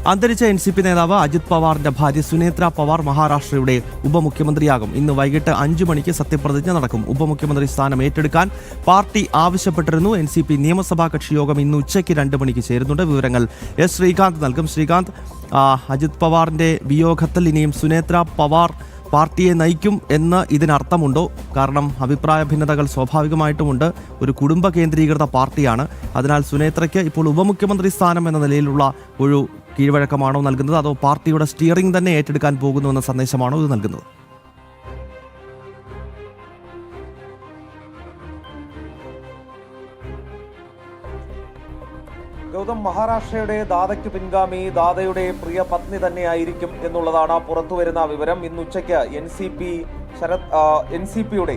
അന്തരിച്ച NCP നേതാവ് അജിത് പവാറിന്റെ ഭാര്യ സുനേത്ര പവാർ മഹാരാഷ്ട്രയുടെ ഉപമുഖ്യമന്ത്രിയാകും. ഇന്ന് വൈകിട്ട് 5 മണിക്ക് സത്യപ്രതിജ്ഞ നടക്കും. ഉപമുഖ്യമന്ത്രി സ്ഥാനം ഏറ്റെടുക്കാൻ പാർട്ടി ആവശ്യപ്പെട്ടിരുന്നു. NCP നിയമസഭാ കക്ഷി യോഗം ഇന്ന് ഉച്ചയ്ക്ക് 2 മണിക്ക് ചേരുന്നുണ്ട്. വിവരങ്ങൾ S. ശ്രീകാന്ത് നൽകും. ശ്രീകാന്ത്, അജിത് പവാറിന്റെ വിയോഗത്തിൽ ഇനിയും സുനേത്ര പവാർ പാർട്ടിയെ നയിക്കും എന്ന് ഇതിനർത്ഥമുണ്ടോ? കാരണം അഭിപ്രായ ഭിന്നതകൾ സ്വാഭാവികമായിട്ടുമുണ്ട്. ഒരു കുടുംബ കേന്ദ്രീകൃത പാർട്ടിയാണ്. അതിനാൽ സുനേത്രയ്ക്ക് ഇപ്പോൾ ഉപമുഖ്യമന്ത്രി സ്ഥാനം എന്ന നിലയിലുള്ള ഒരു കീഴ്വഴക്കമാണോ നൽകുന്നത്, അതോ പാർട്ടിയുടെ സ്റ്റിയറിംഗ് തന്നെ ഏറ്റെടുക്കാൻ പോകുന്നു എന്ന സന്ദേശമാണോ ഇത് നൽകുന്നത്? ഗൗതം, മഹാരാഷ്ട്രയുടെ ദാദയ്ക്ക് പിൻഗാമി ദാദയുടെ പ്രിയ പത്നി തന്നെയായിരിക്കും എന്നുള്ളതാണ് പുറത്തുവരുന്ന വിവരം. ഇന്ന് ഉച്ചയ്ക്ക് NCPയുടെ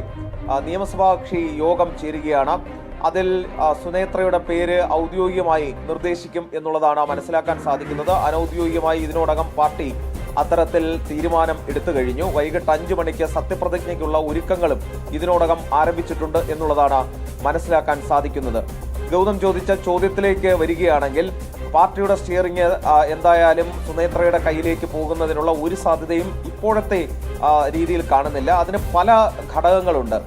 നിയമസഭാ കക്ഷി യോഗം ചേരുകയാണ്. അതിൽ സുനേത്രയുടെ പേര് ഔദ്യോഗികമായി നിർദ്ദേശിക്കും എന്നുള്ളതാണ് മനസ്സിലാക്കാൻ സാധിക്കുന്നത്. അനൌദ്യോഗികമായി ഇതിനോടകം പാർട്ടി അത്തരത്തിൽ തീരുമാനം എടുത്തു കഴിഞ്ഞു. വൈകിട്ട് 5 മണിക്ക് സത്യപ്രതിജ്ഞയ്ക്കുള്ള ഒരുക്കങ്ങളും ഇതിനോടകം ആരംഭിച്ചിട്ടുണ്ട് എന്നുള്ളതാണ് മനസ്സിലാക്കാൻ സാധിക്കുന്നത്. ഗൗതം ചോദിച്ച ചോദ്യത്തിലേക്ക് വരികയാണെങ്കിൽ, പാർട്ടിയുടെ സ്റ്റിയറിംഗ് എന്തായാലും സുനേത്രയുടെ കയ്യിലേക്ക് പോകുന്നതിനുള്ള ഒരു സാധ്യതയും ഇപ്പോഴത്തെ രീതിയിൽ കാണുന്നില്ല. അതിന് പല ഘടകങ്ങളുണ്ട്.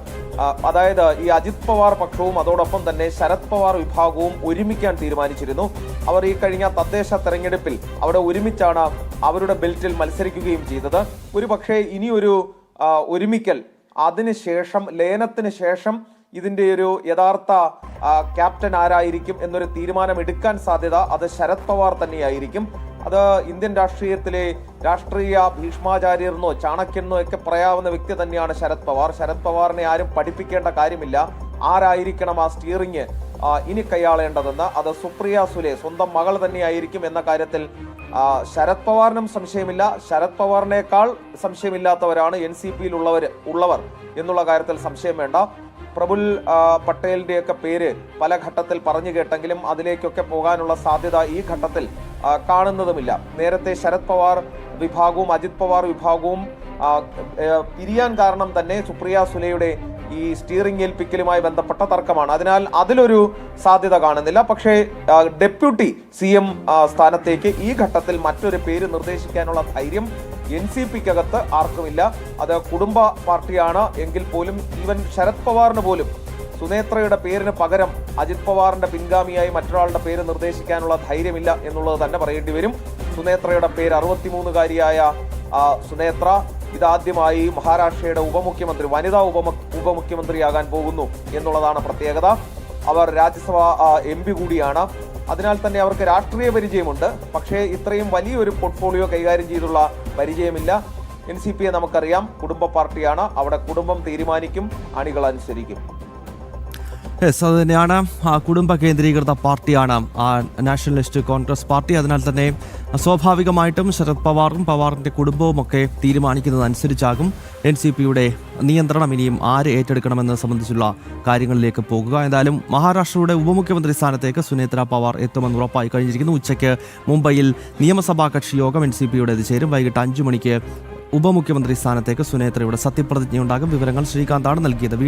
അതായത് ഈ അജിത് പവാർ പക്ഷവും അതോടൊപ്പം തന്നെ ശരത് പവാർ വിഭാഗവും ഒരുമിക്കാൻ തീരുമാനിച്ചിരുന്നു. അവർ ഈ കഴിഞ്ഞ തദ്ദേശ തെരഞ്ഞെടുപ്പിൽ അവിടെ ഒരുമിച്ചാണ് അവരുടെ ബെൽറ്റിൽ മത്സരിക്കുകയും ചെയ്തത്. ഒരു പക്ഷേ ഇനിയൊരു ഒരുമിക്കൽ, അതിനുശേഷം ലയനത്തിന് ശേഷം ഇതിന്റെ ഒരു യഥാർത്ഥ ക്യാപ്റ്റൻ ആരായിരിക്കും എന്നൊരു തീരുമാനം എടുക്കാൻ സാധ്യത അത് ശരത് പവാർ തന്നെയായിരിക്കും. അത് ഇന്ത്യൻ രാഷ്ട്രീയത്തിലെ രാഷ്ട്രീയ ഭീഷ്മാചാര്യർന്നോ ചാണക്യനോ ഒക്കെ പറയാവുന്ന വ്യക്തി തന്നെയാണ് ശരത് പവാർ. ശരത് പവാറിനെ ആരും പഠിപ്പിക്കേണ്ട കാര്യമില്ല ആരായിരിക്കണം ആ സ്റ്റിയറിംഗ് ഇനി കൈയാളേണ്ടതെന്ന്. അത് സുപ്രിയ സുലെ, സ്വന്തം മകൾ തന്നെയായിരിക്കും എന്ന കാര്യത്തിൽ ശരത് പവാറിനും സംശയമില്ല. ശരത് പവാറിനേക്കാൾ സംശയമില്ലാത്തവരാണ് NCPയിൽ ഉള്ളവർ എന്നുള്ള കാര്യത്തിൽ സംശയം വേണ്ട. പ്രഫുൽ പട്ടേലിന്റെയൊക്കെ പേര് പല ഘട്ടത്തിൽ പറഞ്ഞു കേട്ടെങ്കിലും അതിലേക്കൊക്കെ പോകാനുള്ള സാധ്യത ഈ ഘട്ടത്തിൽ കാണുന്നതുമില്ല. നേരത്തെ ശരത് പവാർ വിഭാഗവും അജിത് പവാർ വിഭാഗവും പിരിയാൻ കാരണം തന്നെ സുപ്രിയ സുലെയുടെ ഈ സ്റ്റിയറിംഗ് ഏൽപ്പിക്കലുമായി ബന്ധപ്പെട്ട തർക്കമാണ്. അതിനാൽ അതിലൊരു സാധ്യത കാണുന്നില്ല. പക്ഷേ ഡെപ്യൂട്ടി CM സ്ഥാനത്തേക്ക് ഈ ഘട്ടത്തിൽ മറ്റൊരു പേര് നിർദ്ദേശിക്കാനുള്ള ധൈര്യം NCPക്കകത്ത് ആർക്കുമില്ല. അത് കുടുംബ പാർട്ടിയാണ് എങ്കിൽ പോലും ഈവൻ ശരത് പവാറിന് പോലും സുനേത്രയുടെ പേരിന് പകരം അജിത് പവാറിന്റെ പിൻഗാമിയായി മറ്റൊരാളുടെ പേര് നിർദ്ദേശിക്കാനുള്ള ധൈര്യമില്ല എന്നുള്ളത് തന്നെ പറയേണ്ടി വരും. സുനേത്രയുടെ പേര് 63-കാരിയായ സുനേത്ര ഇതാദ്യമായി മഹാരാഷ്ട്രയുടെ ഉപമുഖ്യമന്ത്രി, വനിതാ ഉപമുഖ്യമന്ത്രിയാകാൻ പോകുന്നു എന്നുള്ളതാണ് പ്രത്യേകത. അവർ രാജ്യസഭ MP കൂടിയാണ്. അതിനാൽ തന്നെ അവർക്ക് രാഷ്ട്രീയ പരിചയമുണ്ട്. പക്ഷേ ഇത്രയും വലിയൊരു പോർട്ട്ഫോളിയോ കൈകാര്യം ചെയ്തുള്ള പരിചയമില്ല. NCPയെ നമുക്കറിയാം, കുടുംബ പാർട്ടിയാണ്. അവിടെ കുടുംബം തീരുമാനിക്കും, അണികൾ അനുസരിക്കും. അത് തന്നെയാണ്. കുടുംബ കേന്ദ്രീകൃത പാർട്ടിയാണ് നാഷണലിസ്റ്റ് കോൺഗ്രസ് പാർട്ടി. അതിനാൽ തന്നെ സ്വാഭാവികമായിട്ടും ശരത് പവാറും പവാറിന്റെ കുടുംബവും ഒക്കെ തീരുമാനിക്കുന്നതനുസരിച്ചാകും NCPയുടെ നിയന്ത്രണം ഇനിയും ആര് ഏറ്റെടുക്കണമെന്നത് സംബന്ധിച്ചുള്ള കാര്യങ്ങളിലേക്ക് പോകുക. എന്തായാലും മഹാരാഷ്ട്രയുടെ ഉപമുഖ്യമന്ത്രി സ്ഥാനത്തേക്ക് സുനേത്ര പവാർ എത്തുമെന്ന് ഉറപ്പായി കഴിഞ്ഞിരിക്കുന്നു. ഉച്ചയ്ക്ക് മുംബൈയിൽ നിയമസഭാ കക്ഷി യോഗം NCPയുടെ ചേരും. വൈകിട്ട് 5 മണിക്ക് ഉപമുഖ്യമന്ത്രി സ്ഥാനത്തേക്ക് സുനേത്രയുടെ സത്യപ്രതിജ്ഞയുണ്ടാകും. വിവരങ്ങൾ ശ്രീകാന്താണ് നൽകിയത്.